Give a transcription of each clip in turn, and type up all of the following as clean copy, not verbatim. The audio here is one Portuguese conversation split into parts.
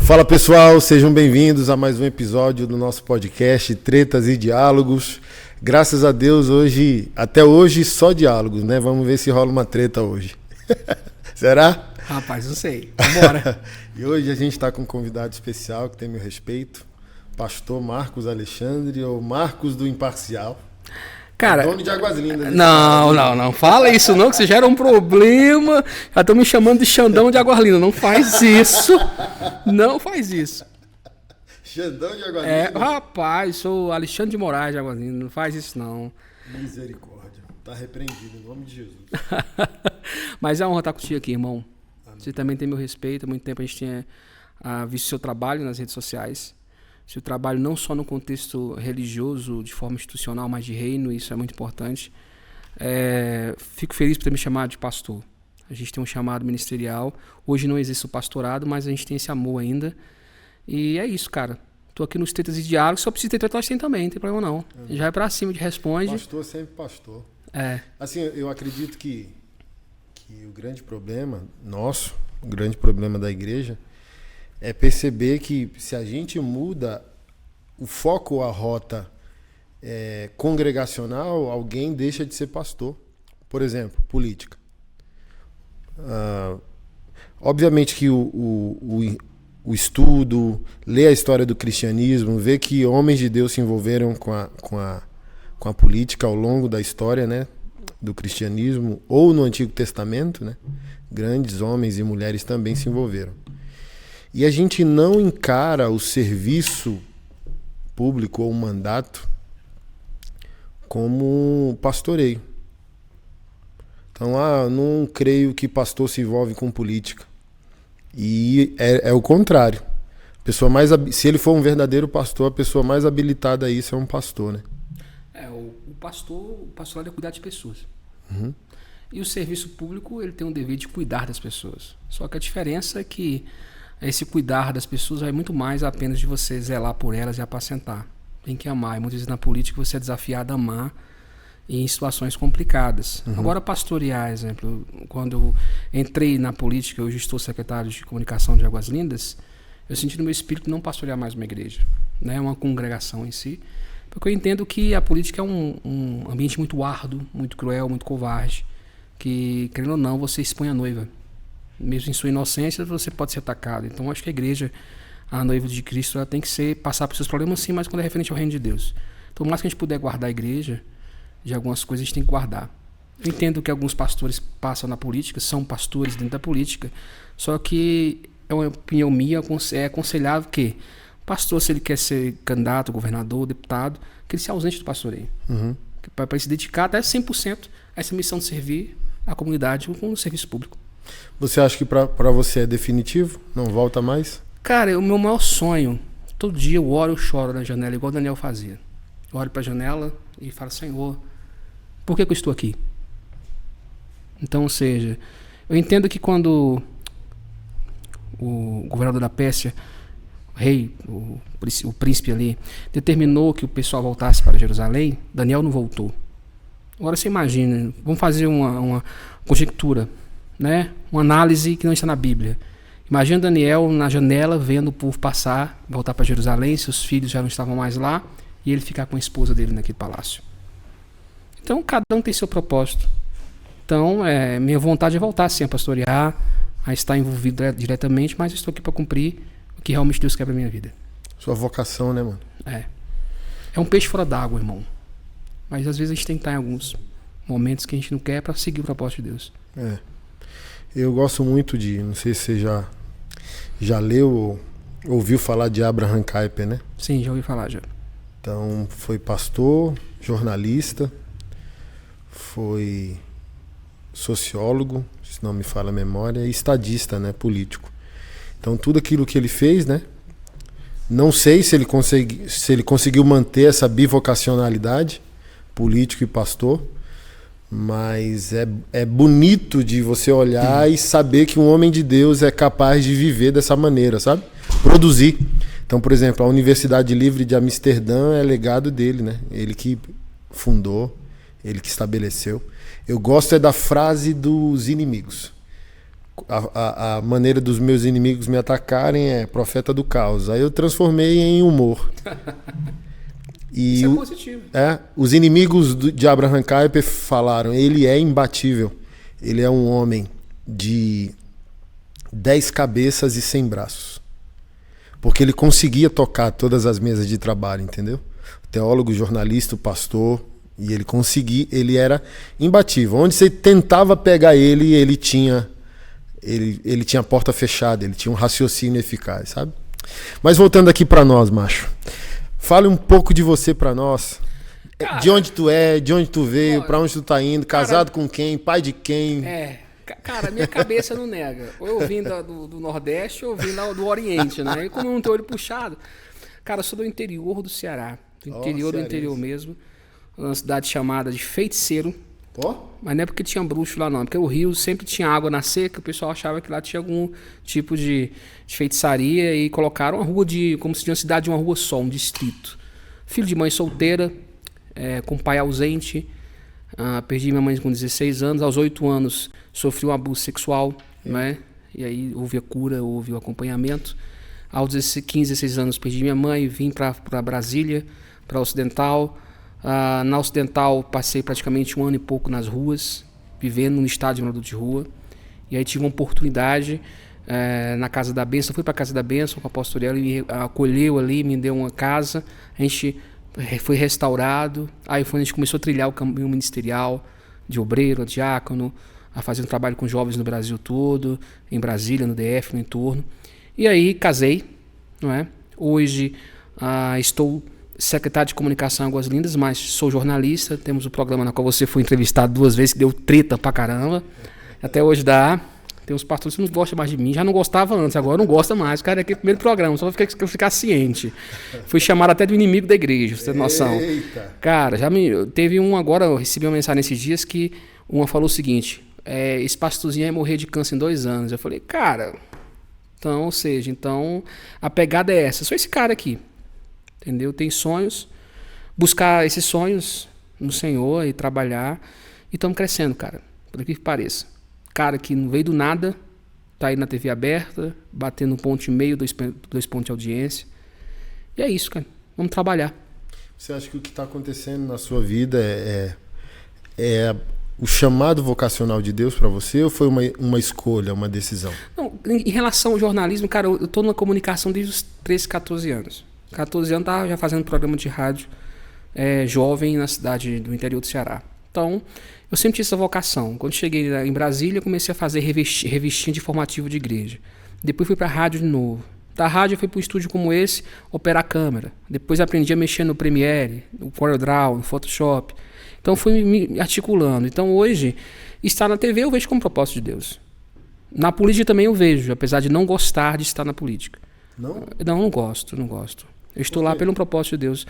Fala pessoal, sejam bem-vindos a mais um episódio do nosso podcast Tretas e Diálogos. Graças a Deus, até hoje, só diálogos, né? Vamos ver se rola uma treta hoje. Será? Rapaz, não sei. Vambora. E hoje a gente está com um convidado especial que tem meu respeito, pastor Marcos Alexandre, ou Marcos do Imparcial. Cara, dono de Águas Lindas. Não fala isso não, que você gera um problema. Já estão me chamando de Xandão de Águas Lindas. Não faz isso. Não faz isso. Xandão de Águas Lindas? Rapaz, sou Alexandre de Moraes de Águas Lindas. Não faz isso não. Misericórdia. Tá repreendido em nome de Jesus. Mas é uma honra estar contigo aqui, irmão. Amém. Você também tem meu respeito. Há muito tempo a gente tinha visto seu trabalho nas redes sociais. Seu trabalho não só no contexto religioso, de forma institucional, mas de reino, isso é muito importante. Fico feliz por ter me chamado de pastor. A gente tem um chamado ministerial. Hoje não existe o pastorado, mas a gente tem esse amor ainda. E é isso, cara. Tô aqui nos Tretas e Diálogos. Se eu preciso ter treta, nós tem também, não tem problema não. Já é pra cima, de responde. Pastor sempre pastor. Assim, eu acredito que o grande problema nosso, o grande problema da igreja, é perceber que se a gente muda o foco ou a rota congregacional, alguém deixa de ser pastor. Por exemplo, política. Obviamente que o estudo, ler a história do cristianismo, ver que homens de Deus se envolveram com a política ao longo da história, né, do cristianismo, ou no Antigo Testamento, né, grandes homens e mulheres também se envolveram. E a gente não encara o serviço público ou o mandato como pastoreio. Então, não creio que pastor se envolve com política. E é o contrário. Se ele for um verdadeiro pastor, a pessoa mais habilitada a isso é um pastor, né? O pastorado é cuidar de pessoas. Uhum. E o serviço público, ele tem um dever de cuidar das pessoas. Só que a diferença é que esse cuidar das pessoas vai muito mais apenas de você zelar por elas e apacentar. Tem que amar. E muitas vezes na política você é desafiado a amar em situações complicadas. Uhum. Agora, pastorear, exemplo, quando eu entrei na política, hoje estou secretário de comunicação de Águas Lindas, eu senti no meu espírito não pastorear mais uma igreja, né, uma congregação em si, porque eu entendo que a política é um ambiente muito árduo, muito cruel, muito covarde, que, querendo ou não, você expõe a noiva. Mesmo em sua inocência, você pode ser atacado. Então, acho que a igreja, a noiva de Cristo, ela tem que passar por seus problemas, sim, mas quando é referente ao reino de Deus. Então, mais que a gente puder guardar a igreja, de algumas coisas a gente tem que guardar. Eu entendo que alguns pastores passam na política, são pastores dentro da política, só que é uma opinião minha, é aconselhável que o pastor, se ele quer ser candidato, governador, deputado, que ele se ausente do pastoreio. Uhum. Para ele se dedicar até 100% a essa missão de servir a comunidade com o serviço público. Você acha que para você é definitivo? Não volta mais? Cara, o meu maior sonho, todo dia eu oro, eu choro na janela, igual o Daniel fazia. Eu olho para a janela e falo, Senhor, por que eu estou aqui? Então, ou seja, eu entendo que quando o governador da Pérsia, o rei, o príncipe ali, determinou que o pessoal voltasse para Jerusalém, Daniel não voltou. Agora você imagina, vamos fazer uma conjectura, né? Uma análise que não está na Bíblia. Imagina Daniel na janela vendo o povo passar, voltar para Jerusalém, seus filhos já não estavam mais lá, e ele ficar com a esposa dele naquele palácio. Então, cada um tem seu propósito. Então, minha vontade é voltar sim a pastorear, a estar envolvido diretamente, mas estou aqui para cumprir o que realmente Deus quer para minha vida. Sua vocação, né, mano? É um peixe fora d'água, irmão. Mas às vezes a gente tem que estar em alguns momentos que a gente não quer para seguir o propósito de Deus. Eu gosto muito não sei se você já leu ou ouviu falar de Abraham Kuyper, né? Sim, já ouvi falar, já. Então, foi pastor, jornalista, foi sociólogo, se não me falha a memória, e estadista, né, político. Então, tudo aquilo que ele fez, né? Não sei se ele conseguiu manter essa bivocacionalidade, político e pastor, mas é bonito de você olhar e saber que um homem de Deus é capaz de viver dessa maneira, sabe? Produzir. Então, por exemplo, a Universidade Livre de Amsterdã é legado dele, né? Ele que fundou, ele que estabeleceu. Eu gosto da frase dos inimigos. a maneira dos meus inimigos me atacarem é profeta do caos. Aí eu transformei em humor. E isso é positivo. Os inimigos de Abraham Kuyper falaram, ele é imbatível. Ele é um homem de 10 cabeças e 100 braços. Porque ele conseguia tocar todas as mesas de trabalho, entendeu? O teólogo, jornalista, o pastor, e ele era imbatível. Onde você tentava pegar ele tinha a porta fechada, ele tinha um raciocínio eficaz, sabe? Mas voltando aqui para nós, macho. Fale um pouco de você para nós. Cara, de onde tu é, de onde tu veio, para onde tu tá indo, casado com quem, pai de quem? Cara, minha cabeça não nega. Ou eu vim do Nordeste ou eu vim lá do Oriente, né? E como eu não tenho olho puxado. Cara, eu sou do interior do Ceará. Do interior mesmo. Uma cidade chamada de Feiticeiro. Mas não é porque tinha bruxo lá, não. Porque o rio sempre tinha água na seca. O pessoal achava que lá tinha algum tipo de feitiçaria. E colocaram uma rua como se fosse uma cidade de uma rua só, um distrito. Filho de mãe solteira, com pai ausente. Perdi minha mãe com 16 anos. Aos 8 anos sofri um abuso sexual, né? E aí houve a cura, houve o acompanhamento. Aos 15, 16 anos perdi minha mãe, vim para Brasília, para Ocidental. Na Ocidental passei praticamente 1 ano e pouco nas ruas, vivendo num estado de morador de rua. E aí tive uma oportunidade na Casa da Bênção. Fui para a Casa da Bênção com a pastora, ele me acolheu ali, me deu uma casa. A gente foi restaurado. Aí a gente começou a trilhar o caminho ministerial de obreiro, a diácono, a fazer um trabalho com jovens no Brasil todo, em Brasília, no DF, no entorno. E aí casei, não é? Hoje estou secretário de comunicação em Águas Lindas, mas sou jornalista. Temos o programa na qual você foi entrevistado 2 vezes, que deu treta pra caramba. Até hoje dá. Tem uns pastores que não gostam mais de mim. Já não gostava antes, agora não gosta mais. Cara, é aquele primeiro programa, só pra eu ficar ciente. Fui chamado até do inimigo da igreja, você tem noção. Eita. Cara, teve um agora, eu recebi uma mensagem nesses dias que uma falou o seguinte: esse pastorzinho ia morrer de câncer em 2 anos. Eu falei, cara, então a pegada é essa. Sou esse cara aqui, entendeu? Tem sonhos, buscar esses sonhos no Senhor e trabalhar. E estamos crescendo, cara, por que pareça. Cara que não veio do nada, tá aí na TV aberta, batendo 1,5 ponto, 2 pontos de audiência. E é isso, cara. Vamos trabalhar. Você acha que o que está acontecendo na sua vida é o chamado vocacional de Deus para você ou foi uma escolha, uma decisão? Não, em relação ao jornalismo, cara, eu estou na comunicação desde os 13, 14 anos. 14 anos estava já fazendo programa de rádio jovem na cidade do interior do Ceará. Então, eu sempre tive essa vocação. Quando cheguei em Brasília, comecei a fazer revistinha de informativo de igreja. Depois fui para a rádio de novo. Da rádio eu fui para um estúdio como esse, operar a câmera. Depois aprendi a mexer no Premiere, no CorelDRAW, no Photoshop. Então fui me articulando. Então hoje, estar na TV eu vejo como propósito de Deus. Na política também eu vejo, apesar de não gostar de estar na política. Não? Não gosto. Eu estou lá pelo propósito de Deus.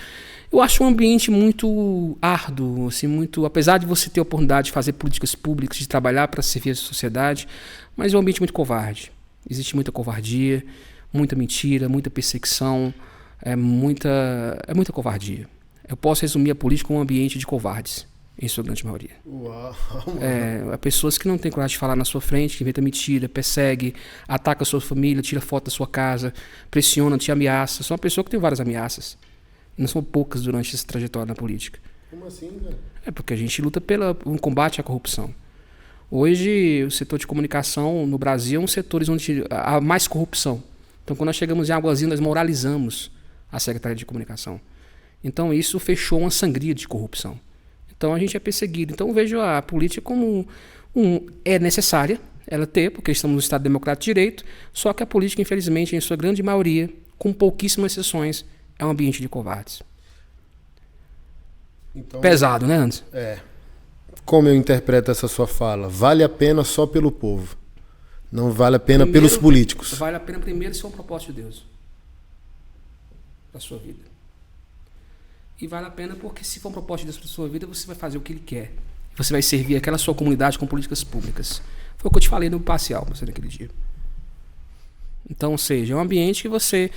Eu acho um ambiente muito árduo, assim, apesar de você ter a oportunidade de fazer políticas públicas, de trabalhar para servir a sociedade, mas é um ambiente muito covarde. Existe muita covardia, muita mentira, muita perseguição, é muita covardia. Eu posso resumir a política como um ambiente de covardes, em sua grande maioria. Uau! Pessoas que não têm coragem de falar na sua frente, que inventa mentira, persegue, ataca a sua família, tira foto da sua casa, pressiona, te ameaça. Sou uma pessoa que tem várias ameaças. Não são poucas durante essa trajetória na política. Como assim, velho? É porque a gente luta pelo combate à corrupção. Hoje, o setor de comunicação no Brasil é um setor onde há mais corrupção. Então, quando nós chegamos em Águas Lindas, nós moralizamos a Secretaria de Comunicação. Então, isso fechou uma sangria de corrupção. Então, a gente é perseguido. Então, eu vejo a política como é necessária ela ter, porque estamos no Estado Democrático de Direito, só que a política, infelizmente, em sua grande maioria, com pouquíssimas exceções, é um ambiente de covardes. Então, pesado, né, Anderson? Como eu interpreto essa sua fala? Vale a pena só pelo povo. Não vale a pena pelos políticos. Vale a pena primeiro se for um propósito de Deus para a sua vida. E vale a pena porque se for um propósito de Deus para a sua vida, você vai fazer o que Ele quer. Você vai servir aquela sua comunidade com políticas públicas. Foi o que eu te falei no parcial, você naquele dia. Então, ou seja, é um ambiente que você...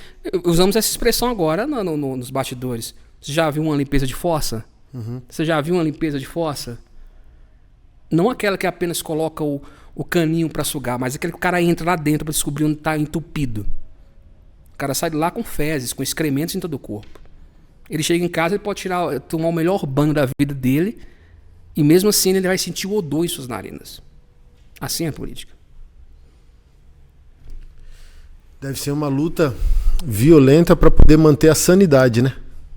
Usamos essa expressão agora nos bastidores. Você já viu uma limpeza de fossa? Uhum. Você já viu uma limpeza de fossa? Não aquela que apenas coloca o caninho para sugar, mas aquele que o cara entra lá dentro para descobrir onde está entupido. O cara sai de lá com fezes, com excrementos em todo o corpo. Ele chega em casa, ele pode tomar o melhor banho da vida dele, e mesmo assim ele vai sentir o odor em suas narinas. Assim é a política. Deve ser uma luta violenta para poder manter a sanidade, né?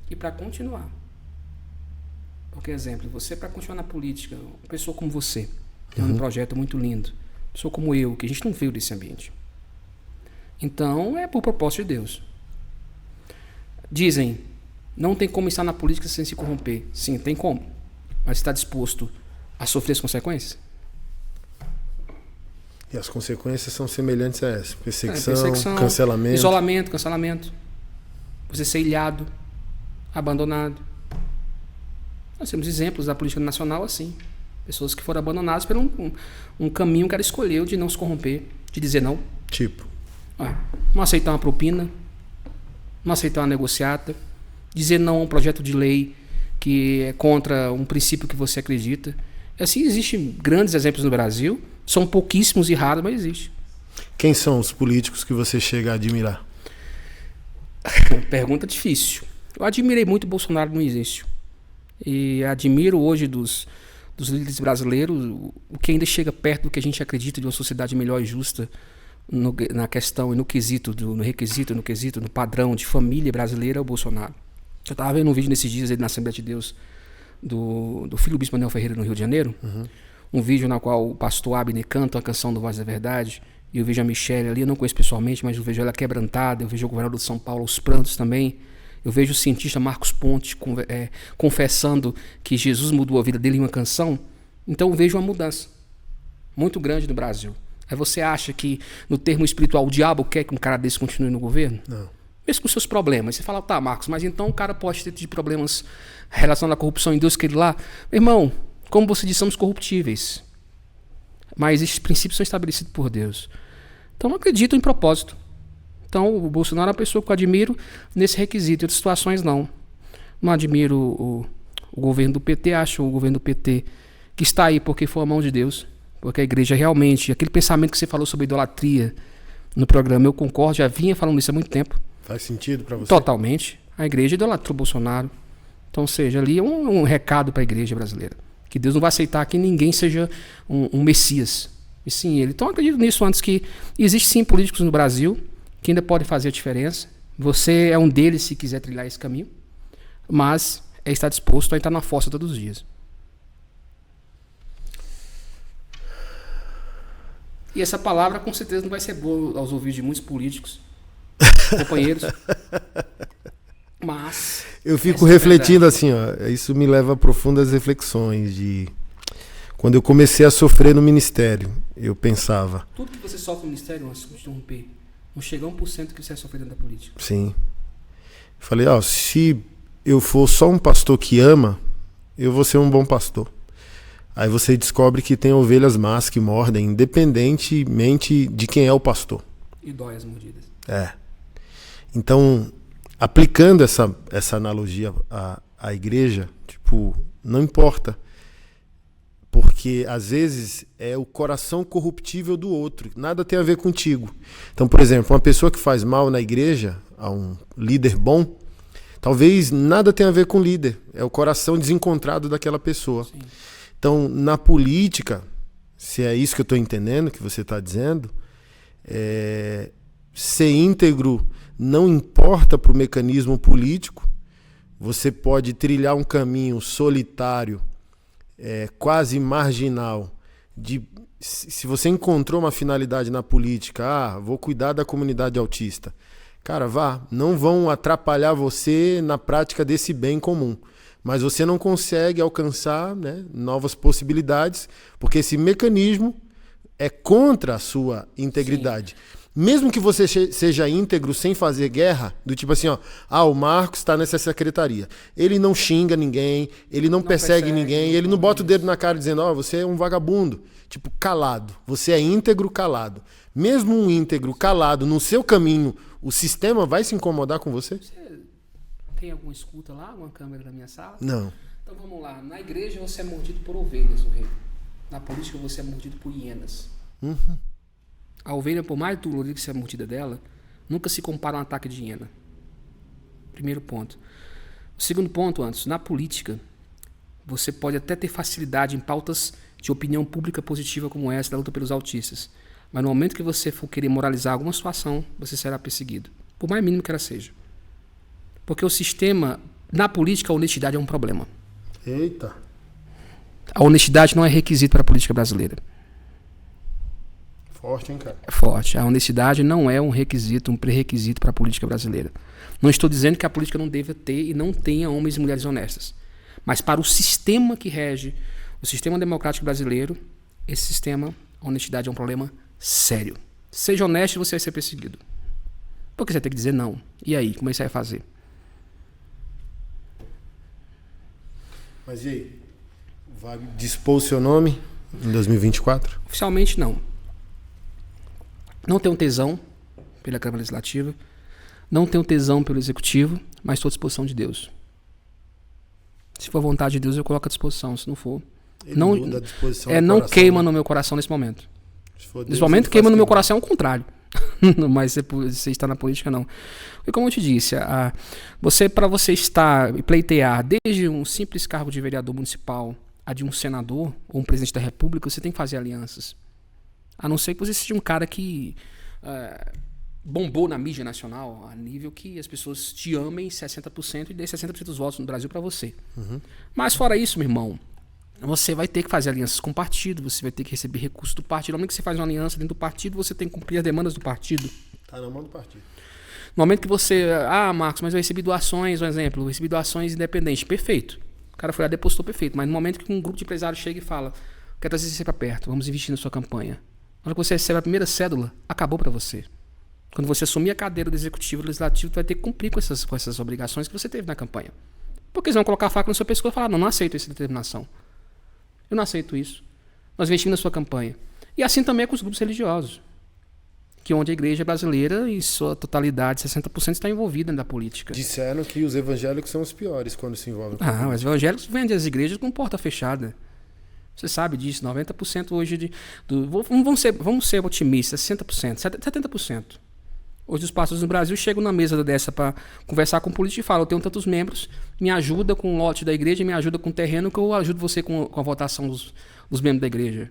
E para continuar. Porque, exemplo, você para continuar na política, uma pessoa como você, tem um projeto muito lindo, uma pessoa como eu, que a gente não veio desse ambiente. Então, é por propósito de Deus. Dizem, não tem como estar na política sem se corromper. Sim, tem como. Mas está disposto a sofrer as consequências? E as consequências são semelhantes a essa. Perseguição, cancelamento. Isolamento, cancelamento. Você ser ilhado, abandonado. Nós temos exemplos da política nacional assim. Pessoas que foram abandonadas por um caminho que ela escolheu de não se corromper, de dizer não. Tipo? Não aceitar uma propina, não aceitar uma negociata, dizer não a um projeto de lei que é contra um princípio que você acredita. Assim, existem grandes exemplos no Brasil. São pouquíssimos e raros, mas existe. Quem são os políticos que você chega a admirar? Pergunta difícil. Eu admirei muito o Bolsonaro no início. E admiro hoje dos líderes brasileiros o que ainda chega perto do que a gente acredita de uma sociedade melhor e justa na questão e no quesito, no padrão de família brasileira é o Bolsonaro. Eu estava vendo um vídeo nesses dias aí na Assembleia de Deus do filho do Bispo Manuel Ferreira no Rio de Janeiro. Um vídeo na qual o pastor Abner canta a canção do Voz da Verdade. E eu vejo a Michelle ali, eu não conheço pessoalmente, mas eu vejo ela quebrantada. Eu vejo o governador de São Paulo aos prantos também. Eu vejo o cientista Marcos Pontes confessando que Jesus mudou a vida dele em uma canção. Então eu vejo uma mudança muito grande no Brasil. Aí você acha que, no termo espiritual, o diabo quer que um cara desse continue no governo? Não. Mesmo com seus problemas. Você fala, tá, Marcos, mas então o cara pode ter de problemas relacionados à corrupção em Deus que ele lá. Meu irmão, como você disse, somos corruptíveis. Mas esses princípios são estabelecidos por Deus. Então eu acredito em propósito. Então o Bolsonaro é uma pessoa que eu admiro nesse requisito. Em outras situações não. Não admiro o governo do PT, acho o governo do PT que está aí porque foi a mão de Deus. Porque a igreja realmente, aquele pensamento que você falou sobre idolatria no programa, eu concordo, já vinha falando isso há muito tempo. Faz sentido para você? Totalmente. A igreja idolatrou o Bolsonaro. Então, seja, ali é um recado para a igreja brasileira. Que Deus não vai aceitar que ninguém seja um Messias. E sim ele. Então, eu acredito nisso antes que existem sim políticos no Brasil que ainda podem fazer a diferença. Você é um deles se quiser trilhar esse caminho. Mas é estar disposto a entrar na força todos os dias. E essa palavra com certeza não vai ser boa aos ouvidos de muitos políticos, companheiros. Mas eu fico refletindo assim, ó, isso me leva a profundas reflexões de quando eu comecei a sofrer no ministério, eu pensava. Tudo que você sofre no ministério, antes de interromper, não chega a 1% que você vai sofrer dentro da política. Sim. Falei, ó, se eu for só um pastor que ama, eu vou ser um bom pastor. Aí você descobre que tem ovelhas más que mordem, independentemente de quem é o pastor. E dói as mordidas. É. Então, aplicando essa analogia à igreja, tipo, não importa. Porque, às vezes, é o coração corruptível do outro. Nada tem a ver contigo. Então, por exemplo, uma pessoa que faz mal na igreja, a um líder bom, talvez nada tenha a ver com o líder. É o coração desencontrado daquela pessoa. Sim. Então, na política, se é isso que eu estou entendendo, que você está dizendo, ser íntegro não importa para o mecanismo político. Você pode trilhar um caminho solitário, quase marginal. Se você encontrou uma finalidade na política, vou cuidar da comunidade autista. Cara, vá, não vão atrapalhar você na prática desse bem comum. Mas você não consegue alcançar, né, novas possibilidades, porque esse mecanismo é contra a sua integridade. Sim. Mesmo que você seja íntegro sem fazer guerra, do tipo assim, o Marcos está nessa secretaria. Ele não xinga ninguém, ele não persegue ninguém, ele não bota o dedo na cara dizendo, você é um vagabundo. Tipo, calado. Você é íntegro, calado. Mesmo um íntegro, calado, no seu caminho, o sistema vai se incomodar com você? Tem alguma escuta lá, uma câmera na minha sala? Não. Então vamos lá. Na igreja você é mordido por ovelhas, o rei. Na política você é mordido por hienas. Uhum. A ovelha, por mais dolorida que seja a mordida dela, nunca se compara a um ataque de hiena. Primeiro ponto. O segundo ponto, Anderson, na política, você pode até ter facilidade em pautas de opinião pública positiva como essa da luta pelos autistas. Mas no momento que você for querer moralizar alguma situação, você será perseguido. Por mais mínimo que ela seja. Porque o sistema, na política, a honestidade é um problema. Eita. A honestidade não é requisito para a política brasileira. Forte, hein, cara? É forte. A honestidade não é um requisito, um pré-requisito para a política brasileira. Não estou dizendo que a política não deva ter e não tenha homens e mulheres honestas. Mas para o sistema que rege, o sistema democrático brasileiro, esse sistema, a honestidade é um problema sério. Seja honesto e você vai ser perseguido. Porque você vai ter que dizer não. E aí, como é que você vai fazer? Mas e aí? Vai dispor o seu nome em 2024? Oficialmente, não. Não tenho tesão pela Câmara Legislativa. Não tenho tesão pelo Executivo, mas estou à disposição de Deus. Se for vontade de Deus, eu coloco à disposição. Se não for, não, muda a disposição não coração, queima né? no meu coração nesse momento. Nesse momento queima no meu coração é o contrário. Mas você está na política, não. E como eu te disse, para você estar e pleitear desde um simples cargo de vereador municipal a de um senador ou um presidente da república, você tem que fazer alianças. A não ser que você seja um cara que bombou na mídia nacional a nível que as pessoas te amem 60% e dê 60% dos votos no Brasil para você. Uhum. Mas fora isso, meu irmão, você vai ter que fazer alianças com o partido, você vai ter que receber recursos do partido. No momento que você faz uma aliança dentro do partido, você tem que cumprir as demandas do partido. Tá na mão do partido. No momento que você... Marcos, mas eu recebi doações, um exemplo, eu recebi doações independentes. Perfeito. O cara foi lá, depositou, perfeito. Mas no momento que um grupo de empresários chega e fala, quero trazer você para perto, vamos investir na sua campanha. Na hora que você recebe a primeira cédula, acabou para você. Quando você assumir a cadeira do executivo, do legislativo, tu vai ter que cumprir com essas obrigações que você teve na campanha. Porque eles vão colocar a faca no seu pescoço e falar, não aceito essa determinação. Eu não aceito isso. Nós investimos na sua campanha. E assim também é com os grupos religiosos. Que onde a igreja brasileira, em sua totalidade, 60% está envolvida na política. Disseram que os evangélicos são os piores quando se envolvem com política. Os evangélicos vendem as igrejas com porta fechada. Você sabe disso, 90% hoje vamos ser otimistas, 60%, 70%. Hoje os pastores no Brasil chegam na mesa dessa para conversar com o político e falam, eu tenho tantos membros, me ajuda com o lote da igreja, me ajuda com o terreno, que eu ajudo você com a votação dos membros da igreja.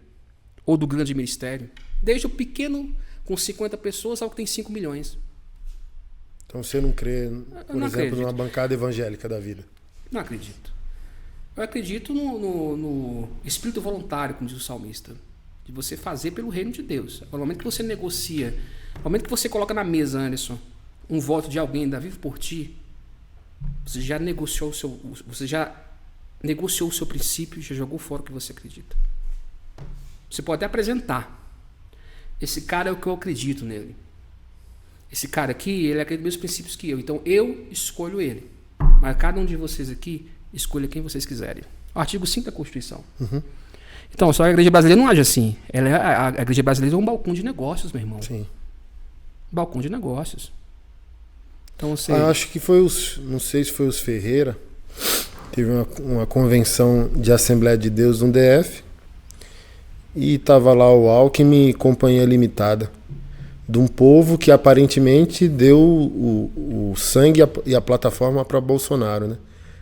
Ou do grande ministério. Desde o pequeno, com 50 pessoas, ao que tem 5 milhões. Então você não crê, por exemplo, numa bancada evangélica da vida? Não acredito. Eu acredito no espírito voluntário, como diz o salmista. De você fazer pelo reino de Deus. No momento que você negocia, no momento que você coloca na mesa, Anderson, um voto de alguém ainda vivo por ti, você já negociou o seu princípio e já jogou fora o que você acredita. Você pode até apresentar. Esse cara é o que eu acredito nele. Esse cara aqui, ele acredita nos mesmos princípios que eu. Então eu escolho ele. Mas cada um de vocês aqui, escolha quem vocês quiserem. O artigo 5 da Constituição. Uhum. Então, só a igreja brasileira não age assim. A igreja brasileira é um balcão de negócios, meu irmão. Sim. Balcão de negócios. Então, você... acho que foi não sei se foi os Ferreira, teve uma convenção de Assembleia de Deus no DF, e estava lá o Alckmin e Companhia Limitada, de um povo que aparentemente deu o sangue e a plataforma para Bolsonaro, né?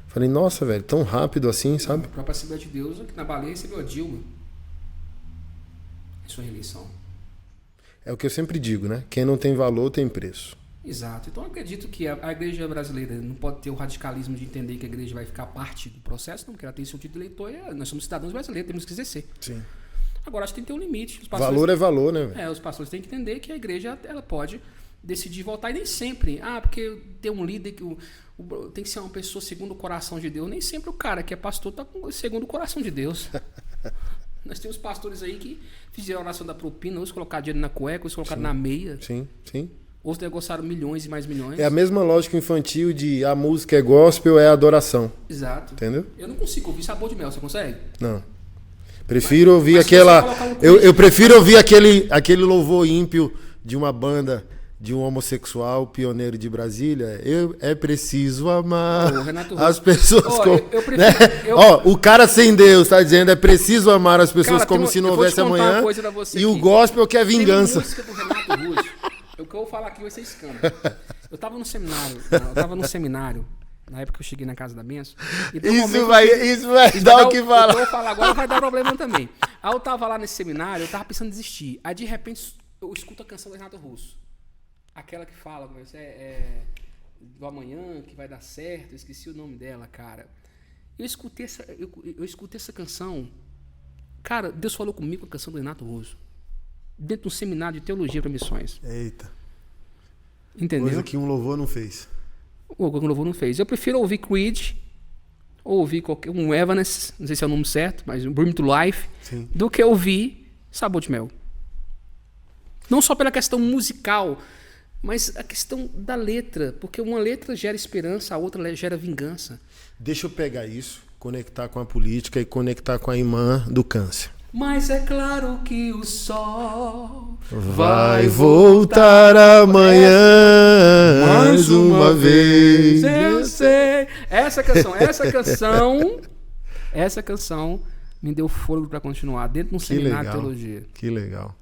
Falei, nossa, velho, tão rápido assim, sabe? A própria Assembleia de Deus, aqui na Baleia, recebeu a Dilma em sua reeleição. É o que eu sempre digo, né? Quem não tem valor tem preço. Exato. Então eu acredito que a igreja brasileira não pode ter o radicalismo de entender que a igreja vai ficar parte do processo, não, porque ela tem seu título de eleitor e nós somos cidadãos brasileiros, temos que exercer. Sim. Agora acho que tem que ter um limite. Valor é valor, né, velho? Os pastores têm que entender que a igreja ela pode decidir votar, e nem sempre. Porque tem um líder que tem que ser uma pessoa segundo o coração de Deus. Nem sempre o cara que é pastor está segundo o coração de Deus. Nós temos pastores aí que fizeram a oração da propina, uns colocaram dinheiro na cueca, uns colocaram na meia. Sim, sim. Outros negociaram milhões e mais milhões. É a mesma lógica infantil de a música é gospel, é adoração. Exato. Entendeu? Eu não consigo ouvir Sabor de Mel, você consegue? Não. Prefiro ouvir aquela... Eu prefiro ouvir aquele louvor ímpio de uma banda de um homossexual pioneiro de Brasília. É preciso amar Renato as pessoas como... eu prefiro, né? O cara sem Deus tá dizendo é preciso amar as pessoas cara, como se não houvesse amanhã. E o gospel quer vingança. Tem uma música do Renato Russo. O que eu vou falar aqui vai ser escândalo. Eu tava no seminário, na época que eu cheguei na Casa da Benção. Isso vai dar o que falar. O que eu vou falar agora vai dar problema também. Aí eu tava lá nesse seminário, eu tava pensando em desistir. Aí de repente eu escuto a canção do Renato Russo. Aquela que fala, do amanhã, que vai dar certo, eu esqueci o nome dela, cara. Eu escutei essa canção. Cara, Deus falou comigo com a canção do Renato Russo. Dentro de um seminário de teologia para missões. Eita. Entendeu? Coisa que um louvor não fez. O louvor não fez. Eu prefiro ouvir Creed, ou ouvir um Evanescence, não sei se é o nome certo, mas um Bring to Life, sim, do que ouvir Sabor de Mel. Não só pela questão musical, mas a questão da letra, porque uma letra gera esperança, a outra gera vingança. Deixa eu pegar isso, conectar com a política e conectar com a irmã do câncer. Mas é claro que o sol vai voltar amanhã mais uma vez. Eu sei. Essa canção me deu fôlego para continuar dentro de um seminário de teologia. Que legal.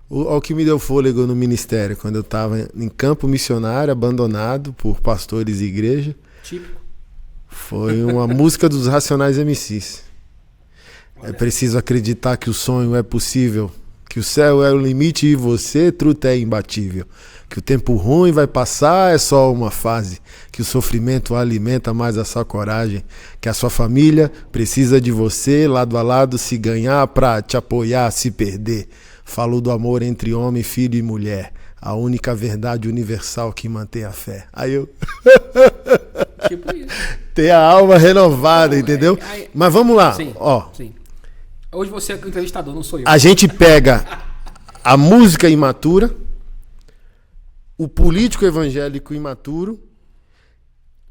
O que me deu fôlego no ministério, quando eu estava em campo missionário, abandonado por pastores e igreja. Típico. Foi uma música dos Racionais MCs. É preciso acreditar que o sonho é possível, que o céu é o limite e você, truta, é imbatível. Que o tempo ruim vai passar, é só uma fase. Que o sofrimento alimenta mais a sua coragem. Que a sua família precisa de você, lado a lado, se ganhar pra te apoiar, se perder. Falou do amor entre homem, filho e mulher. A única verdade universal que mantém a fé. Aí eu... Tipo isso. Ter a alma renovada, entendeu? Mas vamos lá. Sim, ó. Sim. Hoje você é o entrevistador, não sou eu. A gente pega a música imatura, o político evangélico imaturo.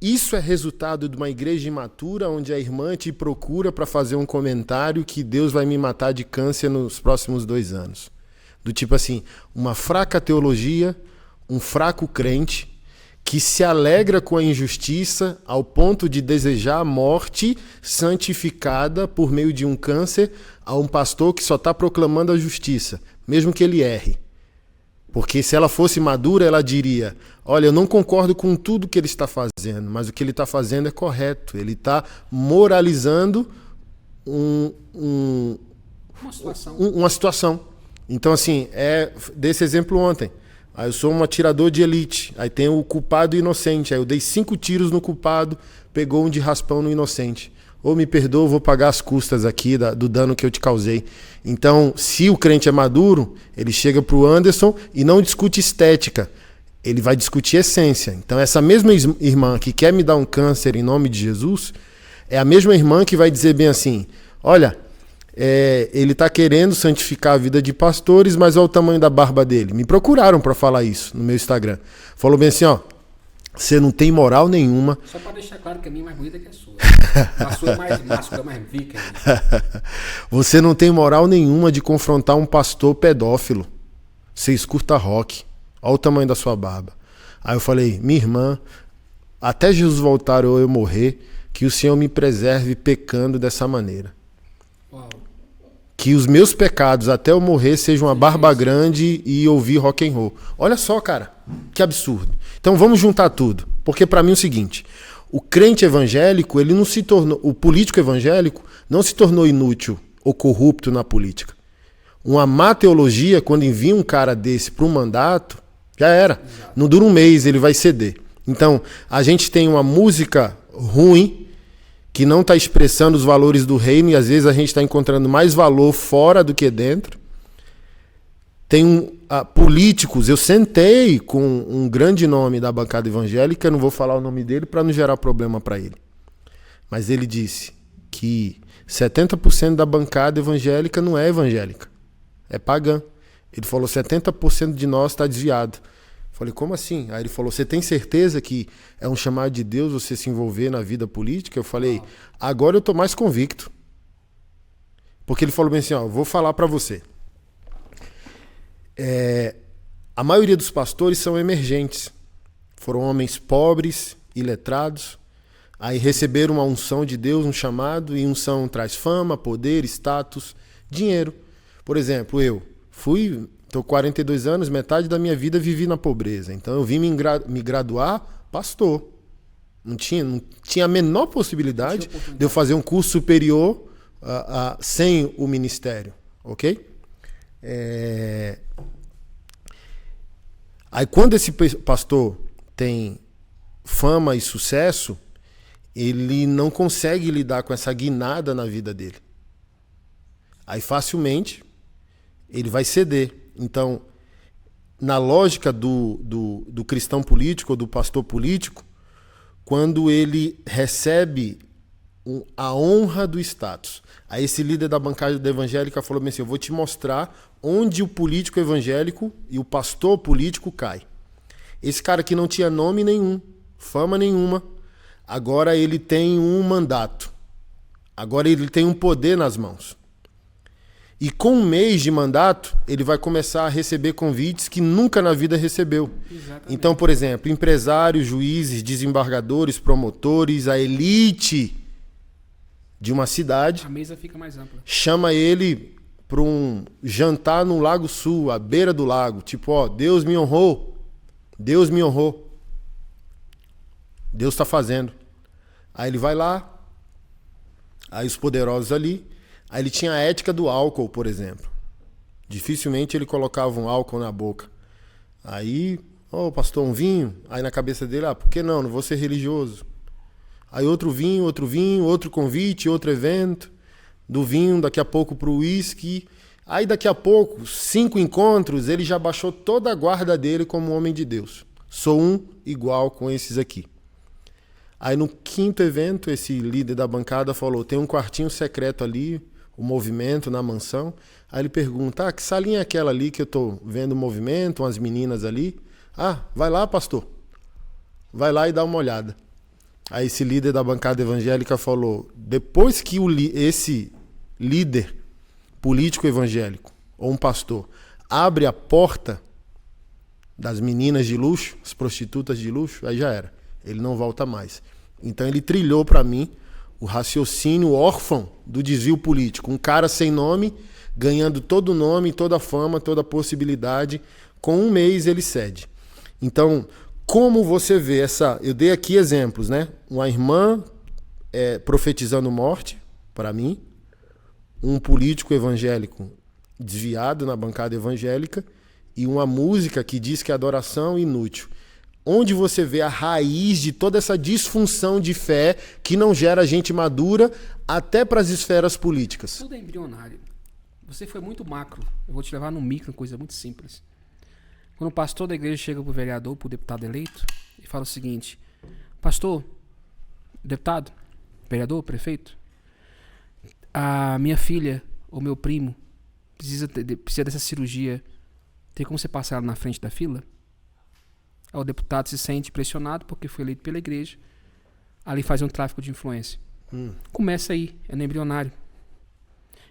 Isso é resultado de uma igreja imatura, onde a irmã te procura para fazer um comentário que Deus vai me matar de câncer nos próximos 2 anos. Do tipo assim, uma fraca teologia, um fraco crente que se alegra com a injustiça ao ponto de desejar a morte santificada por meio de um câncer a um pastor que só está proclamando a justiça, mesmo que ele erre. Porque se ela fosse madura, ela diria, olha, eu não concordo com tudo que ele está fazendo, mas o que ele está fazendo é correto. Ele está moralizando uma situação. Então, assim, desse exemplo ontem. Aí eu sou um atirador de elite, aí tem o culpado e o inocente, aí eu dei 5 tiros no culpado, pegou um de raspão no inocente. Ou me perdoa, vou pagar as custas aqui do dano que eu te causei. Então, se o crente é maduro, ele chega para o Anderson e não discute estética, ele vai discutir essência. Então, essa mesma irmã que quer me dar um câncer em nome de Jesus, é a mesma irmã que vai dizer bem assim, olha... ele está querendo santificar a vida de pastores, mas olha o tamanho da barba dele. Me procuraram para falar isso no meu Instagram. Falou bem assim, ó, você não tem moral nenhuma. Só para deixar claro que a minha é mais bonita que a sua. A sua é mais máscula, mais rica. Você não tem moral nenhuma de confrontar um pastor pedófilo. Você escuta rock. Olha o tamanho da sua barba. Aí eu falei, minha irmã, até Jesus voltar ou eu morrer, que o Senhor me preserve pecando dessa maneira. Uau. Que os meus pecados até eu morrer sejam uma barba grande e ouvir rock and roll. Olha só, cara, que absurdo. Então vamos juntar tudo, porque para mim é o seguinte, o crente evangélico, ele não se tornou, o político evangélico não se tornou inútil ou corrupto na política. Uma má teologia, quando envia um cara desse para um mandato, já era. Não dura um mês, ele vai ceder. Então, a gente tem uma música ruim, que não está expressando os valores do reino, e às vezes a gente está encontrando mais valor fora do que dentro. Tem políticos, eu sentei com um grande nome da bancada evangélica, não vou falar o nome dele para não gerar problema para ele. Mas ele disse que 70% da bancada evangélica não é evangélica, é pagã. Ele falou 70% de nós está desviado. Falei, como assim? Aí ele falou, você tem certeza que é um chamado de Deus você se envolver na vida política? Eu falei, agora eu estou mais convicto. Porque ele falou bem assim, ó, vou falar para você. A maioria dos pastores são emergentes. Foram homens pobres, iletrados. Aí receberam uma unção de Deus, um chamado, e unção traz fama, poder, status, dinheiro. Por exemplo, eu estou 42 anos, metade da minha vida vivi na pobreza. Então eu vim me graduar pastor. Não tinha a menor possibilidade de eu fazer um curso superior sem o ministério, ok? Aí quando esse pastor tem fama e sucesso, ele não consegue lidar com essa guinada na vida dele. Aí facilmente ele vai ceder. Então, na lógica do cristão político ou do pastor político, quando ele recebe a honra do status. Aí esse líder da bancada evangélica falou assim, eu vou te mostrar onde o político evangélico e o pastor político cai. Esse cara que não tinha nome nenhum, fama nenhuma, agora ele tem um mandato. Agora ele tem um poder nas mãos. E com um mês de mandato, ele vai começar a receber convites que nunca na vida recebeu. Exatamente. Então, por exemplo, empresários, juízes, desembargadores, promotores, a elite de uma cidade. A mesa fica mais ampla. Chama ele para um jantar no Lago Sul, à beira do lago. Tipo, ó, Deus me honrou. Deus me honrou. Deus está fazendo. Aí ele vai lá. Aí os poderosos ali. Aí ele tinha a ética do álcool, por exemplo. Dificilmente ele colocava um álcool na boca. Aí, pastor, um vinho? Aí na cabeça dele, por que não? Não vou ser religioso. Aí outro vinho, outro convite, outro evento. Do vinho, daqui a pouco pro uísque. Aí daqui a pouco, 5 encontros, ele já baixou toda a guarda dele como homem de Deus. Sou um igual com esses aqui. Aí no 5º evento, esse líder da bancada falou, tem um quartinho secreto ali, o movimento na mansão. Aí ele pergunta, que salinha é aquela ali que eu tô vendo o movimento, umas meninas ali? Vai lá, pastor. Vai lá e dá uma olhada. Aí esse líder da bancada evangélica falou, depois que esse líder político evangélico, ou um pastor, abre a porta das meninas de luxo, as prostitutas de luxo, aí já era. Ele não volta mais. Então ele trilhou para mim o raciocínio órfão do desvio político. Um cara sem nome, ganhando todo o nome, toda a fama, toda a possibilidade. Com um mês ele cede. Então, como você vê essa... Eu dei aqui exemplos, né? Uma irmã profetizando morte, para mim. Um político evangélico desviado na bancada evangélica. E uma música que diz que é adoração inútil. Onde você vê a raiz de toda essa disfunção de fé que não gera gente madura até para as esferas políticas. Tudo é embrionário. Você foi muito macro. Eu vou te levar no micro, coisa muito simples. Quando o pastor da igreja chega para o vereador, para o deputado eleito, e fala o seguinte, pastor, deputado, vereador, prefeito, a minha filha ou meu primo precisa dessa cirurgia, tem como você passar ela na frente da fila? O deputado se sente pressionado porque foi eleito pela igreja. Ali faz um tráfico de influência. Começa aí, é no embrionário.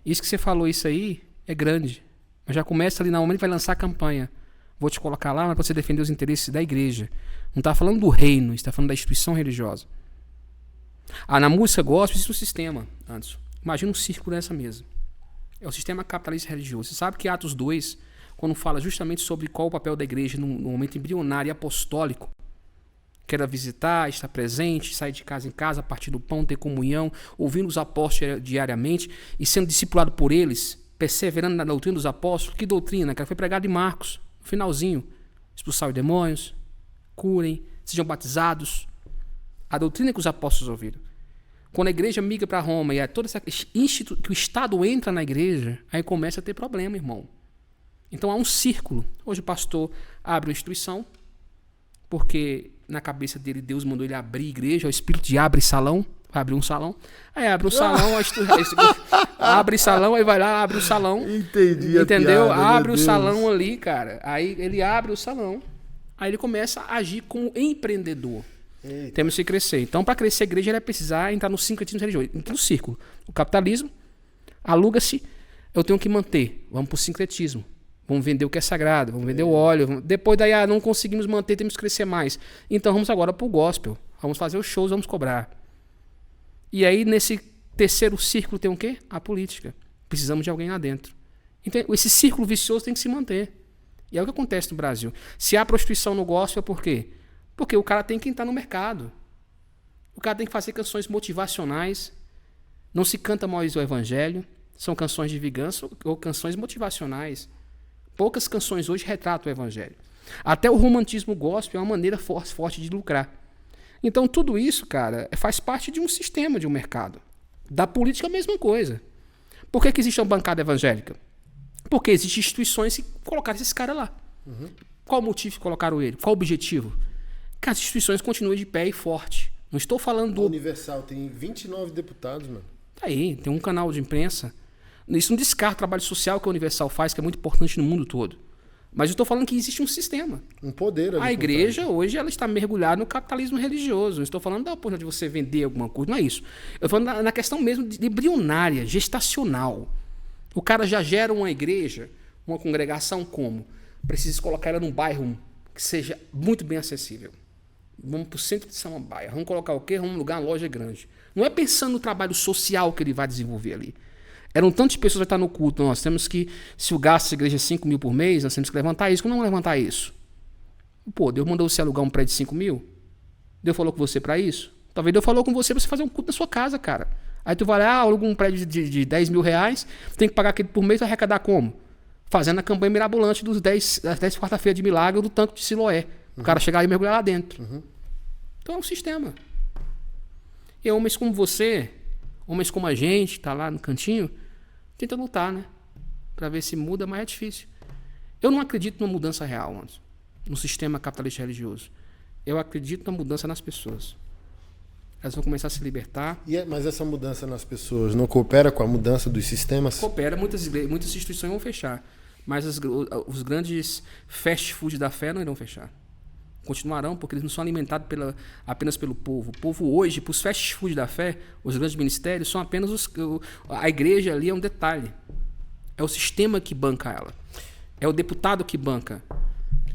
Isso que você falou, isso aí é grande. Mas já começa ali, no momento vai lançar a campanha. Vou te colocar lá, mas para você defender os interesses da igreja. Não está falando do reino, está falando da instituição religiosa. Na música gospel existe um sistema, Anderson. Imagina um círculo nessa mesa. É o sistema capitalista religioso. Você sabe que Atos 2... quando fala justamente sobre qual o papel da igreja no momento embrionário e apostólico, que era visitar, estar presente, sair de casa em casa, partir do pão, ter comunhão, ouvindo os apóstolos diariamente e sendo discipulado por eles, perseverando na doutrina dos apóstolos. Que doutrina? Que foi pregada em Marcos, no finalzinho. Expulsar os demônios, curem, sejam batizados. A doutrina que os apóstolos ouviram. Quando a igreja migra para Roma e toda essa que o Estado entra na igreja, aí começa a ter problema, irmão. Então há um círculo. Hoje o pastor abre uma instituição, porque na cabeça dele Deus mandou ele abrir igreja, o espírito de abre salão, vai abrir um salão. Aí abre um salão, abre salão, aí vai lá, abre o salão. Entendi. Entendeu? Piada, abre o salão ali, cara. Aí ele abre o salão. Aí ele começa a agir como empreendedor. Eita. Temos que crescer. Então, para crescer a igreja, ele vai precisar entrar no sincretismo religioso, no círculo. O capitalismo aluga-se, eu tenho que manter. Vamos para o sincretismo. Vamos vender o que é sagrado, vamos vender o óleo. Depois daí, não conseguimos manter, temos que crescer mais. Então vamos agora pro gospel. Vamos fazer os shows, vamos cobrar. E aí, nesse terceiro círculo tem o quê? A política. Precisamos de alguém lá dentro. Então, esse círculo vicioso tem que se manter. E é o que acontece no Brasil. Se há prostituição no gospel, por quê? Porque o cara tem que entrar no mercado. O cara tem que fazer canções motivacionais. Não se canta mais o evangelho. São canções de vingança ou canções motivacionais. Poucas canções hoje retratam o evangelho. Até o romantismo gospel é uma maneira forte de lucrar. Então tudo isso, cara, faz parte de um sistema, de um mercado. Da política a mesma coisa. Por que existe uma bancada evangélica? Porque existem instituições que colocaram esses caras lá. Uhum. Qual o motivo que colocaram ele? Qual o objetivo? Que as instituições continuem de pé e forte. Não estou falando do... A Universal tem 29 deputados, mano. Tá aí, tem um canal de imprensa. Isso não descarta o trabalho social que a Universal faz, que é muito importante no mundo todo. Mas eu estou falando que existe um sistema. Um poder ali. A igreja, hoje, ela está mergulhada no capitalismo religioso. Não estou falando da oportunidade de você vender alguma coisa, não é isso. Eu estou falando na questão mesmo de embrionária, gestacional. O cara já gera uma igreja, uma congregação como? Precisa colocar ela num bairro que seja muito bem acessível. Vamos para o centro de Samambaia. Vamos colocar o quê? Vamos lugar uma loja grande. Não é pensando no trabalho social que ele vai desenvolver ali. Eram tantas pessoas que vão estar no culto. Nós temos que, se o gasto da igreja é 5 mil por mês, nós temos que levantar isso. Como não levantar isso? Pô, Deus mandou você alugar um prédio de 5 mil? Deus falou com você para isso? Talvez Deus falou com você para você fazer um culto na sua casa, cara. Aí tu vai lá, aluga um prédio de 10 mil reais, tem que pagar aquele por mês, vai arrecadar como? Fazendo a campanha mirabolante das 10 quarta-feira de milagre do tanque de Siloé. O cara chegar e mergulhar lá dentro. Uhum. Então é um sistema. E homens como você, homens como a gente, tá lá no cantinho, tenta lutar, né? Pra ver se muda, mas é difícil. Eu não acredito numa mudança real, Anderson, no sistema capitalista religioso. Eu acredito na mudança nas pessoas. Elas vão começar a se libertar. Mas essa mudança nas pessoas não coopera com a mudança dos sistemas? Coopera, muitas instituições vão fechar. Mas os grandes fast food da fé não irão fechar. Continuarão, porque eles não são alimentados apenas pelo povo. O povo hoje, para os fast food da fé, os grandes ministérios, são apenas a igreja ali é um detalhe. É o sistema que banca ela. É o deputado que banca.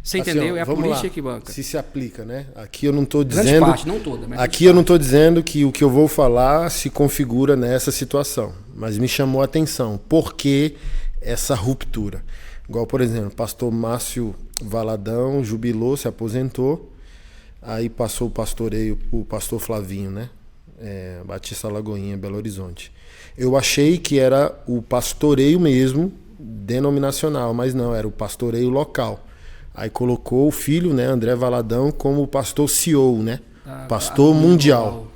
Você entendeu? É a política que banca. Se aplica, né? Aqui eu não estou dizendo... Grande parte, não toda. Mas aqui eu não estou dizendo que o que eu vou falar se configura nessa situação. Mas me chamou a atenção. Por que essa ruptura? Igual, por exemplo, o pastor Márcio Valadão jubilou, se aposentou. Aí passou o pastoreio, o pastor Flavinho, né? Batista Lagoinha, Belo Horizonte. Eu achei que era o pastoreio mesmo, denominacional, mas não, era o pastoreio local. Aí colocou o filho, né, André Valadão, como pastor CEO, né? Pastor mundial.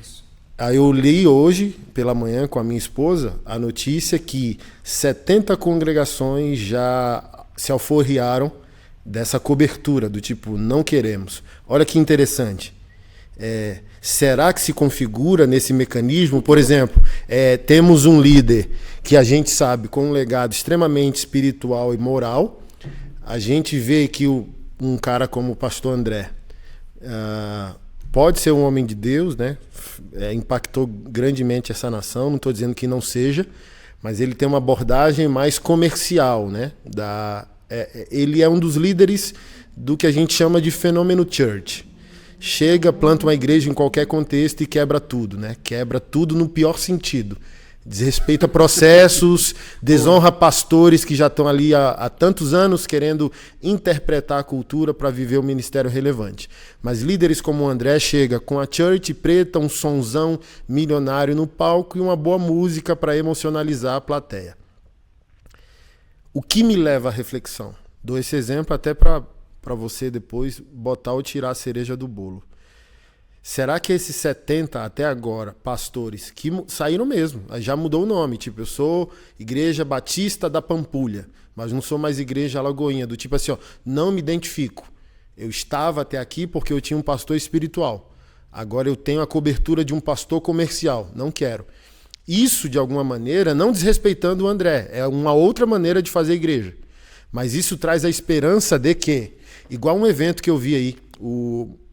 Isso. Aí eu li hoje, pela manhã, com a minha esposa, a notícia que 70 congregações já se alforriaram dessa cobertura, do tipo, não queremos. Olha que interessante. Será que se configura nesse mecanismo? Por exemplo, temos um líder que a gente sabe com um legado extremamente espiritual e moral. A gente vê que um cara como o pastor André pode ser um homem de Deus, né? Impactou grandemente essa nação, não estou dizendo que não seja, mas ele tem uma abordagem mais comercial, né? Ele é um dos líderes do que a gente chama de fenômeno church. Chega, planta uma igreja em qualquer contexto e quebra tudo, né? Quebra tudo no pior sentido. Desrespeita processos, desonra pastores que já estão ali há tantos anos querendo interpretar a cultura para viver o ministério relevante. Mas líderes como o André chega com a church preta, um sonzão milionário no palco e uma boa música para emocionalizar a plateia. O que me leva à reflexão? Dou esse exemplo até para você depois botar ou tirar a cereja do bolo. Será que esses 70 até agora pastores que saíram mesmo, já mudou o nome, tipo, eu sou Igreja Batista da Pampulha, mas não sou mais Igreja Alagoinha, do tipo assim, ó, não me identifico. Eu estava até aqui porque eu tinha um pastor espiritual. Agora eu tenho a cobertura de um pastor comercial, não quero. Isso, de alguma maneira, não desrespeitando o André, é uma outra maneira de fazer igreja. Mas isso traz a esperança de que, igual um evento que eu vi aí,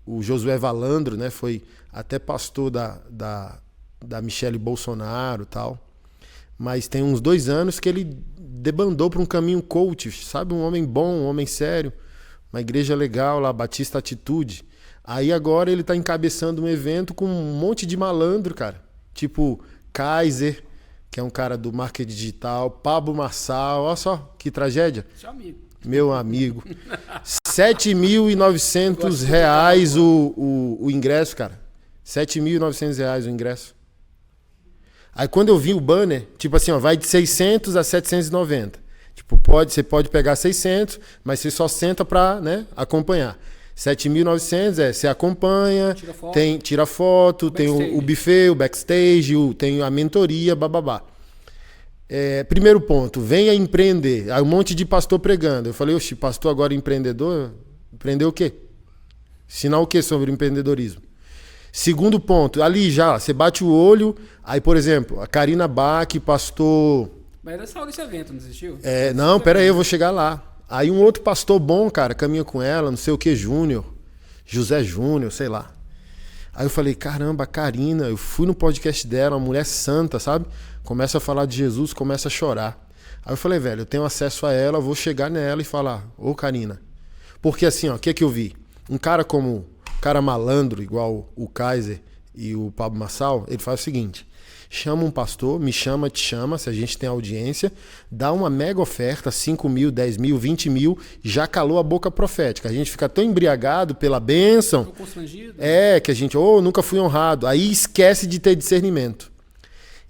o Josué Valandro, né, foi até pastor da Michele Bolsonaro e tal. Mas tem uns 2 anos que ele debandou para um caminho coach, sabe? Um homem bom, um homem sério. Uma igreja legal lá, Batista Atitude. Aí agora ele tá encabeçando um evento com um monte de malandro, cara. Tipo Kaiser, que é um cara do marketing digital, Pablo Marçal, olha só que tragédia. Seu amigo. Meu amigo. R$7.900 o ingresso, cara. R$7.900 o ingresso. Aí quando eu vi o banner, tipo assim, ó, vai de 600 a 790. Tipo, você pode pegar 600, mas você só senta pra, né, acompanhar. 7.900 você acompanha, tira foto, tem o buffet, o backstage, tem a mentoria, bababá. Primeiro ponto, venha empreender. Aí um monte de pastor pregando. Eu falei, oxe, pastor agora empreendedor? Empreender o quê? Ensinar o quê sobre empreendedorismo? Segundo ponto, ali já, você bate o olho, aí, por exemplo, a Karina Bach, pastor... Mas era só desse evento, não existiu? Não, pera aí, eu vou chegar lá. Aí um outro pastor bom, cara, caminha com ela, não sei o que, Júnior, José Júnior, sei lá. Aí eu falei, caramba, a Karina, eu fui no podcast dela, uma mulher santa, sabe? Começa a falar de Jesus, começa a chorar. Aí eu falei, velho, eu tenho acesso a ela, vou chegar nela e falar, ô Karina. Porque assim, ó, o que é que eu vi? Um cara malandro, igual o Kaiser e o Pablo Marçal, ele faz o seguinte, chama um pastor, me chama, te chama, se a gente tem audiência, dá uma mega oferta, 5 mil, 10 mil, 20 mil, já calou a boca profética. A gente fica tão embriagado pela bênção, constrangido. que a gente, nunca fui honrado, aí esquece de ter discernimento.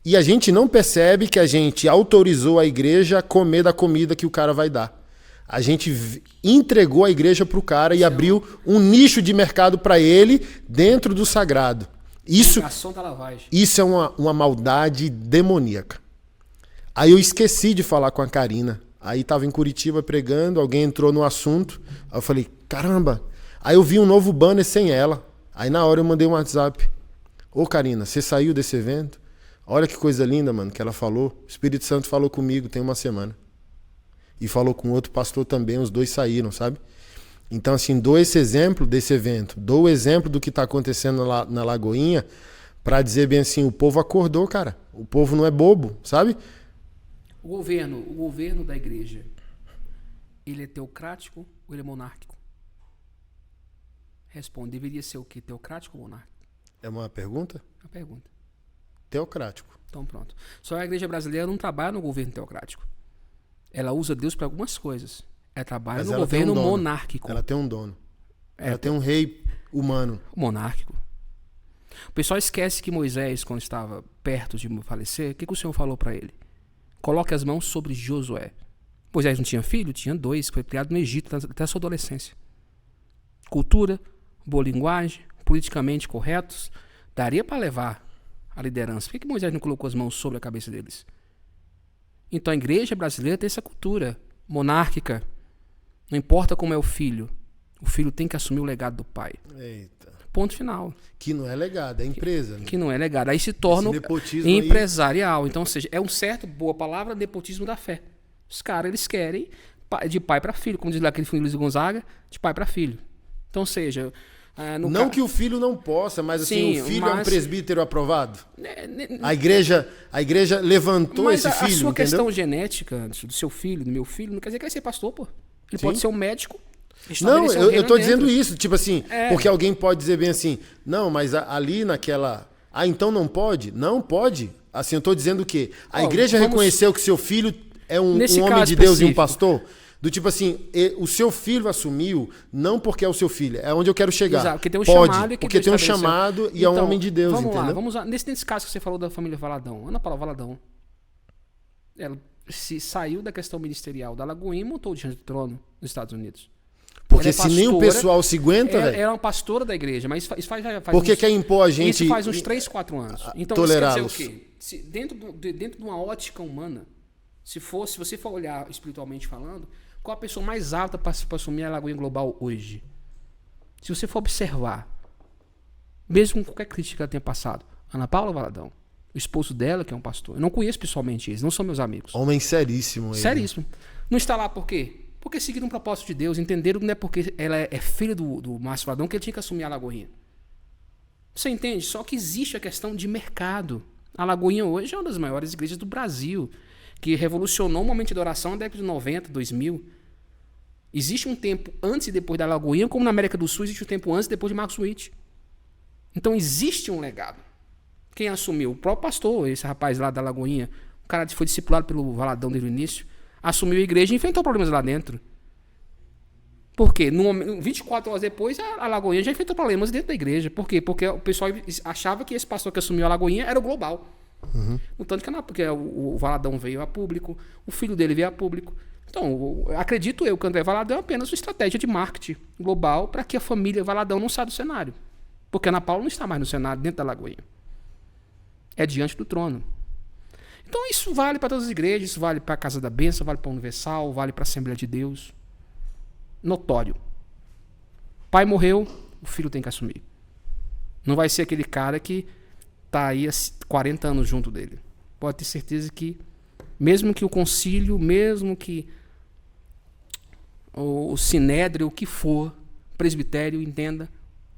E a gente não percebe que a gente autorizou a igreja a comer da comida que o cara vai dar. A gente entregou a igreja para o cara e abriu um nicho de mercado para ele dentro do sagrado. Isso é uma maldade demoníaca. Aí eu esqueci de falar com a Karina. Aí estava em Curitiba pregando, alguém entrou no assunto. Aí eu falei, caramba. Aí eu vi um novo banner sem ela. Aí na hora eu mandei um WhatsApp. Ô Karina, você saiu desse evento? Olha que coisa linda, mano, que ela falou. O Espírito Santo falou comigo tem uma semana. E falou com outro pastor também, os dois saíram, sabe? Então, assim, dou esse exemplo desse evento, dou o exemplo do que está acontecendo lá na Lagoinha, para dizer bem assim, o povo acordou, cara. O povo não é bobo, sabe? O governo da igreja, ele é teocrático ou ele é monárquico? Responde, deveria ser o quê? Teocrático ou monárquico? É uma pergunta? Uma pergunta. Teocrático. Então pronto. Só a igreja brasileira não trabalha no governo teocrático. Ela usa Deus para algumas coisas. Ela trabalha no governo monárquico. Ela tem um dono. Ela tem um rei humano. Monárquico. O pessoal esquece que Moisés, quando estava perto de falecer, o que o Senhor falou para ele? Coloque as mãos sobre Josué. Moisés não tinha filho? Tinha 2. Foi criado no Egito até a sua adolescência. Cultura, boa linguagem, politicamente corretos. Daria para levar a liderança. Por que Moisés não colocou as mãos sobre a cabeça deles? Então a igreja brasileira tem essa cultura monárquica. Não importa como é o filho tem que assumir o legado do pai. Eita. Ponto final. Que não é legado, é empresa. Que não é legado. Aí se torna empresarial. Então, ou seja, é um certo, boa palavra, nepotismo da fé. Os caras, eles querem de pai para filho. Como diz lá aquele filho de Luiz Gonzaga, de pai para filho. Então, ou seja... não que o filho não possa, mas assim, o filho é um presbítero aprovado. A igreja levantou esse filho, a sua entendeu? questão genética do seu filho, do meu filho, não quer dizer que ele vai ser pastor, pô. Ele pode ser um médico. Não, eu tô dizendo isso, tipo assim, porque alguém pode dizer bem assim, não, mas ali naquela... então não pode? Não pode. Assim, eu tô dizendo o quê? A igreja reconheceu que seu filho é um homem de Deus e um pastor? Do tipo assim, o seu filho assumiu, não porque é o seu filho, é onde eu quero chegar. Exato, porque tem um chamado. Porque tem um chamado e então, é um homem de Deus, entendeu? Vamos lá. Nesse caso que você falou da família Valadão, Ana Paula Valadão, ela se saiu da questão ministerial da Lagoinha e montou o Diante do Trono nos Estados Unidos. Porque se nem o pessoal se aguenta, velho. Ela é uma pastora da igreja, mas isso faz porque quer impor a gente... Isso faz uns 3, 4 anos. Então isso quer dizer o quê? Dentro de uma ótica humana, se você for olhar espiritualmente falando, qual a pessoa mais alta para assumir a Lagoinha Global hoje? Se você for observar, mesmo com qualquer crítica que ela tenha passado, Ana Paula Valadão, o esposo dela, que é um pastor, eu não conheço pessoalmente eles, não são meus amigos. Homem seríssimo. Ele. Seríssimo. Não está lá por quê? Porque seguiram um propósito de Deus, entenderam que não é porque ela é filha do Márcio Valadão que ele tinha que assumir a Lagoinha. Você entende? Só que existe a questão de mercado. A Lagoinha hoje é uma das maiores igrejas do Brasil, que revolucionou o momento de adoração na década de 90, 2000. Existe um tempo antes e depois da Lagoinha, como na América do Sul existe um tempo antes e depois de Marcos Witt. Então existe um legado. Quem assumiu? O próprio pastor, esse rapaz lá da Lagoinha, o cara que foi discipulado pelo Valadão desde o início, assumiu a igreja e enfrentou problemas lá dentro. Por quê? 24 horas depois, a Lagoinha já enfrentou problemas dentro da igreja. Por quê? Porque o pessoal achava que esse pastor que assumiu a Lagoinha era o global. No tanto que não, porque o Valadão veio a público, o filho dele veio a público. Então, acredito eu que o André Valadão é apenas uma estratégia de marketing global para que a família Valadão não saia do cenário. Porque a Ana Paula não está mais no cenário, dentro da Lagoinha. É diante do trono. Então, isso vale para todas as igrejas, isso vale para a Casa da Bênção, vale para a Universal, vale para a Assembleia de Deus. Notório. Pai morreu, o filho tem que assumir. Não vai ser aquele cara que está aí há 40 anos junto dele. Pode ter certeza que, mesmo que o concílio, mesmo que o sinédrio, o que for, presbitério, entenda,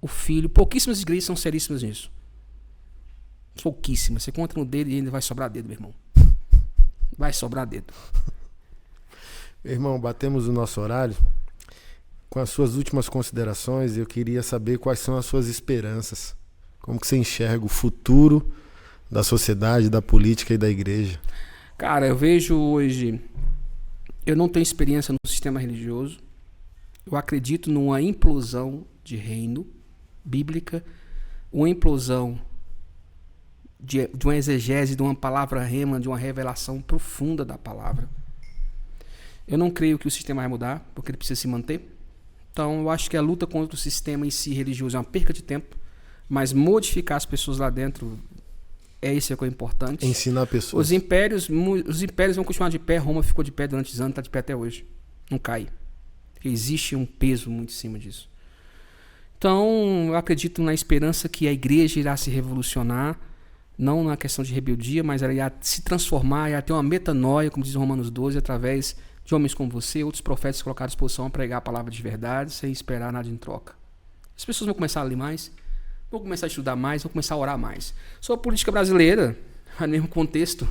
o filho, pouquíssimas igrejas são seríssimas nisso. Pouquíssimas. Você conta no dedo e ainda vai sobrar dedo, meu irmão. Vai sobrar dedo. Irmão, batemos o nosso horário. Com as suas últimas considerações, eu queria saber quais são as suas esperanças. Como que você enxerga o futuro da sociedade, da política e da igreja? Cara, eu vejo hoje... Eu não tenho experiência no sistema religioso. Eu acredito numa implosão de reino bíblica, uma implosão de uma exegese, de uma palavra rema, de uma revelação profunda da palavra. Eu não creio que o sistema vai mudar, porque ele precisa se manter. Então, eu acho que a luta contra o sistema em si religioso é uma perca de tempo, mas modificar as pessoas lá dentro é isso que é importante. Ensinar pessoas. Os impérios vão continuar de pé. Roma ficou de pé durante anos, está de pé até hoje. Não cai. Existe um peso muito em cima disso. Então, eu acredito na esperança que a igreja irá se revolucionar, não na questão de rebeldia, mas ela irá se transformar, irá ter uma metanoia, como diz Romanos 12, através de homens como você, outros profetas que colocaram à disposição a pregar a palavra de verdade, sem esperar nada em troca. As pessoas vão começar a ler mais, vão começar a estudar mais, vão começar a orar mais. Sobre a política brasileira, no mesmo contexto,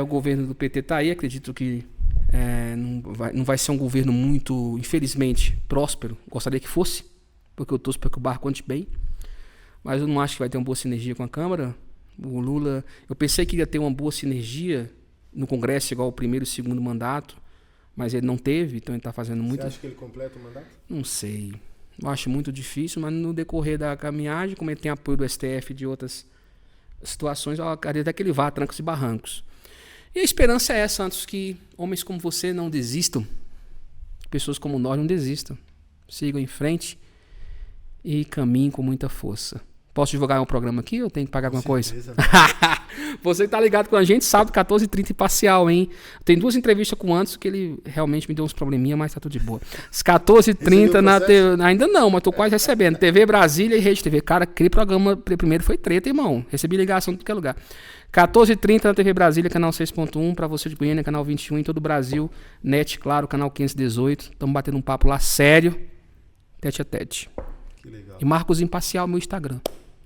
o governo do PT está aí, acredito que não vai ser um governo muito, infelizmente, próspero. Gostaria que fosse, porque eu torço para que o barco ande bem, mas eu não acho que vai ter uma boa sinergia com a Câmara. O Lula, eu pensei que ia ter uma boa sinergia no Congresso, igual o primeiro e o segundo mandato, mas ele não teve, então ele está fazendo muito... Você acha que ele completa o mandato? Não sei. Eu acho muito difícil, mas no decorrer da caminhagem, como ele tem apoio do STF e de outras situações, eu acredito até que ele vá a trancos e barrancos. E a esperança é essa, Santos, que homens como você não desistam, pessoas como nós não desistam, sigam em frente e caminhem com muita força. Posso divulgar um programa aqui ou tenho que pagar alguma coisa? Você que tá ligado com a gente, sábado, 14h30, imparcial, hein? Tem 2 entrevistas com o Anderson que ele realmente me deu uns probleminha, mas tá tudo de boa. Às 14h30 na TV. Ainda não, mas tô quase recebendo. TV Brasília e Rede TV. Cara, aquele programa primeiro foi treta, irmão. Recebi ligação de qualquer lugar. 14h30 na TV Brasília, canal 6.1, para você de Goiânia, canal 21 em todo o Brasil. NET, claro, canal 518. Estamos batendo um papo lá sério, tete a tete. Que legal. E Marcos Imparcial, meu Instagram.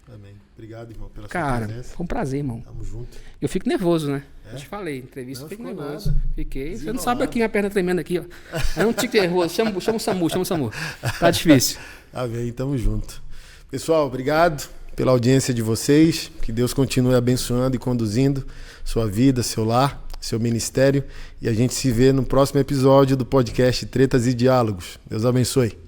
Amém. Obrigado, irmão, pela sua Cara, presença. foi um prazer, irmão. Tamo junto. Eu fico nervoso, né? Eu te falei, entrevista, Não fico ficou nervoso. nada. Fiquei. Você não sabe aqui minha perna tremendo aqui, ó. Eu não fico nervoso. Chama o SAMU. Tá difícil. Amém, tamo junto. Pessoal, obrigado pela audiência de vocês. Que Deus continue abençoando e conduzindo sua vida, seu lar, seu ministério. E a gente se vê no próximo episódio do podcast Tretas e Diálogos. Deus abençoe.